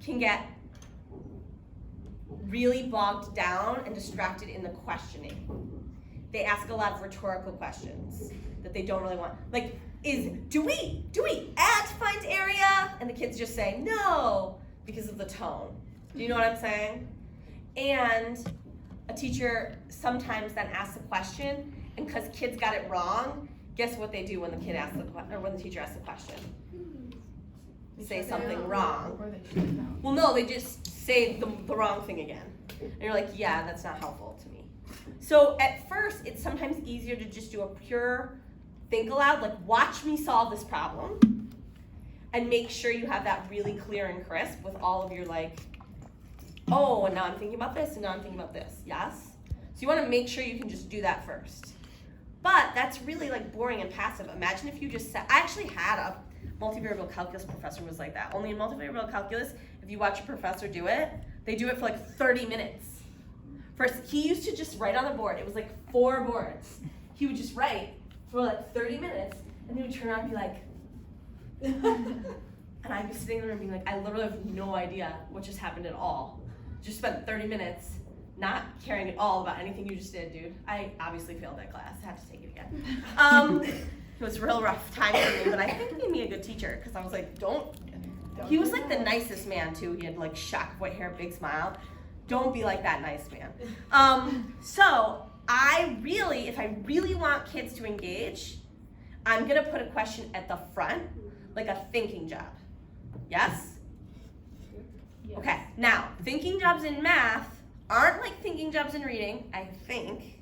can get really bogged down and distracted in the questioning. They ask a lot of rhetorical questions that they don't really want. Like, do we at find area? And the kids just say no because of the tone. Do you know what I'm saying? And a teacher sometimes then asks a question, and because kids got it wrong, guess what they do when the teacher asks the question? Say something wrong. Or they shut it down. Well, no, they just say the wrong thing again. And you're like, yeah, that's not helpful to me. So at first, it's sometimes easier to just do a pure think aloud, like watch me solve this problem, and make sure you have that really clear and crisp with all of your like, oh, and now I'm thinking about this, and now I'm thinking about this, yes? So you wanna make sure you can just do that first. But that's really like boring and passive. Imagine if you just said, I actually had a multivariable calculus professor who was like that. Only in multivariable calculus, if you watch a professor do it, they do it for like 30 minutes. First, he used to just write on the board. It was like 4 boards. He would just write for like 30 minutes, and he would turn around and be like, and I'd be sitting there and being like, I literally have no idea what just happened at all. Just spent 30 minutes not caring at all about anything you just did, dude. I obviously failed that class. I had to take it again. It was a real rough time for me, but I think it made me a good teacher because I was like, he was like the nicest man too. He had like shock of white hair, big smile. Don't be like that nice man. So if I really want kids to engage, I'm gonna put a question at the front, like a thinking job. Yes? Yes. Okay, now, thinking jobs in math aren't like thinking jobs in reading, I think,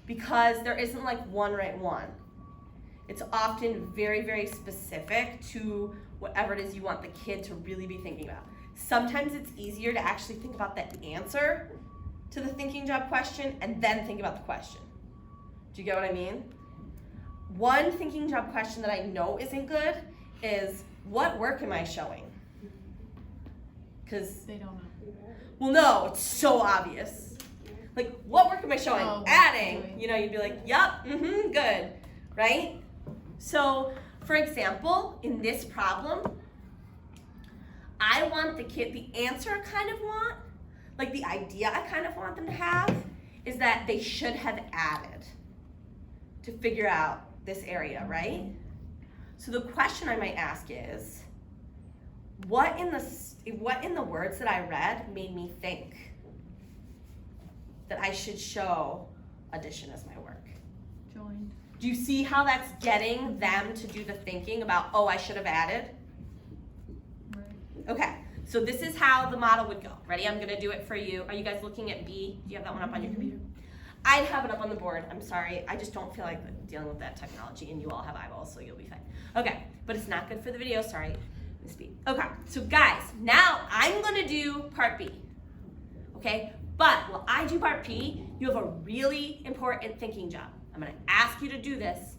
because there isn't like one right one. It's often very, very specific to whatever it is you want the kid to really be thinking about. Sometimes it's easier to actually think about the answer to the thinking job question and then think about the question. Do you get what I mean? One thinking job question that I know isn't good is, what work am I showing? Because They don't know. well, no, it's so obvious. Like, what work am I showing? Oh, Adding. You know, you'd be like, yup, good, right? So, for example, in this problem, I want the answer I kind of want, like the idea I kind of want them to have, is that they should have added to figure out this area, right? So the question I might ask is, what in the words that I read made me think that I should show addition as my work? Joined. Do you see how that's getting them to do the thinking about, oh, I should have added? Right. Okay, so this is how the model would go. Ready? I'm gonna do it for you. Are you guys looking at B? Do you have that one up on your computer? I'd have it up on the board. I'm sorry. I just don't feel like dealing with that technology, and you all have eyeballs, so you'll be fine. Okay, but it's not good for the video. Sorry, Miss B. Okay, so guys, now I'm gonna do part B. Okay, but while I do part B, you have a really important thinking job. I'm gonna ask you to do this.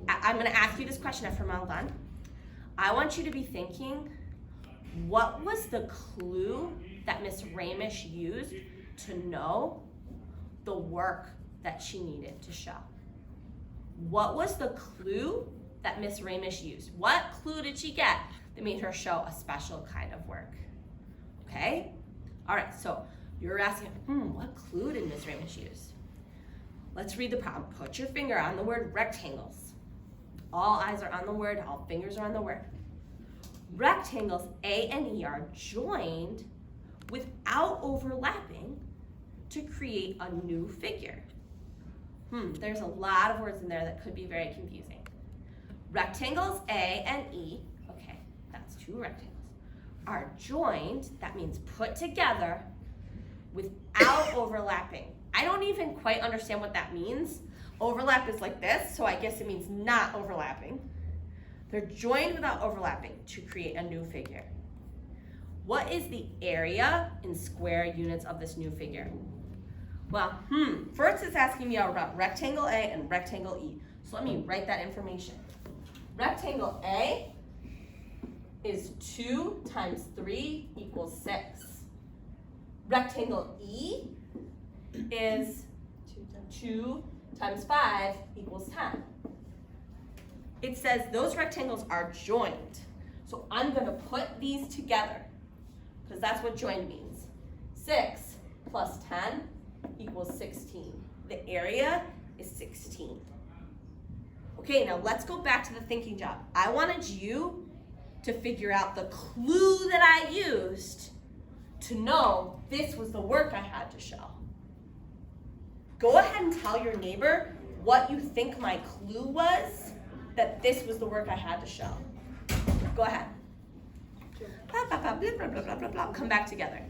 I'm gonna ask you this question after I'm all done. I want you to be thinking, what was the clue that Miss Ramish used to know the work that she needed to show? What was the clue that Miss Ramish used? What clue did she get that made her show a special kind of work? Okay? All right, so you're asking, what clue did Miss Ramish use? Let's read the problem. Put your finger on the word rectangles. All eyes are on the word, all fingers are on the word. Rectangles A and E are joined without overlapping to create a new figure. There's a lot of words in there that could be very confusing. Rectangles A and E, okay, that's 2 rectangles, are joined, that means put together, without overlapping. I don't even quite understand what that means. Overlap is like this, so I guess it means not overlapping. They're joined without overlapping to create a new figure. What is the area in square units of this new figure? Well, first it's asking me about rectangle A and rectangle E. So let me write that information. Rectangle A is 2 times 3 equals 6. Rectangle E is 2 times 5 equals 10. It says those rectangles are joined. So I'm gonna put these together. because that's what joined means. 6 plus 10 equals 16. The area is 16. Okay, now let's go back to the thinking job. I wanted you to figure out the clue that I used to know this was the work I had to show. Go ahead and tell your neighbor what you think my clue was that this was the work I had to show. Go ahead. Blah, blah, blah, blah, blah, blah, blah, blah. Come back together.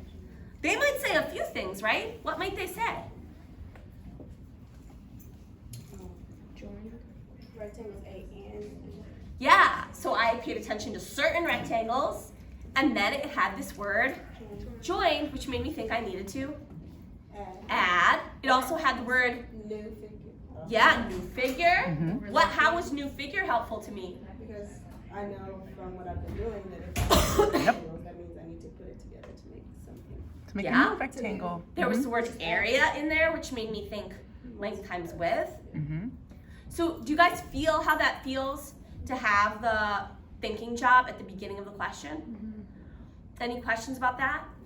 They might say a few things, right? What might they say? Joined. Rectangles A and. Yeah, so I paid attention to certain rectangles, and then it had this word, joined, which made me think I needed to add. It also had the word, New figure. yeah, new figure. Mhm. How was new figure helpful to me? Because I know from what I've been doing that if I do rectangles, that means I need to put it together to make something. To make Yeah. a new rectangle. There was the word area in there, which made me think length times width. Mm-hmm. So do you guys feel how that feels to have the thinking job at the beginning of the question? Any questions about that?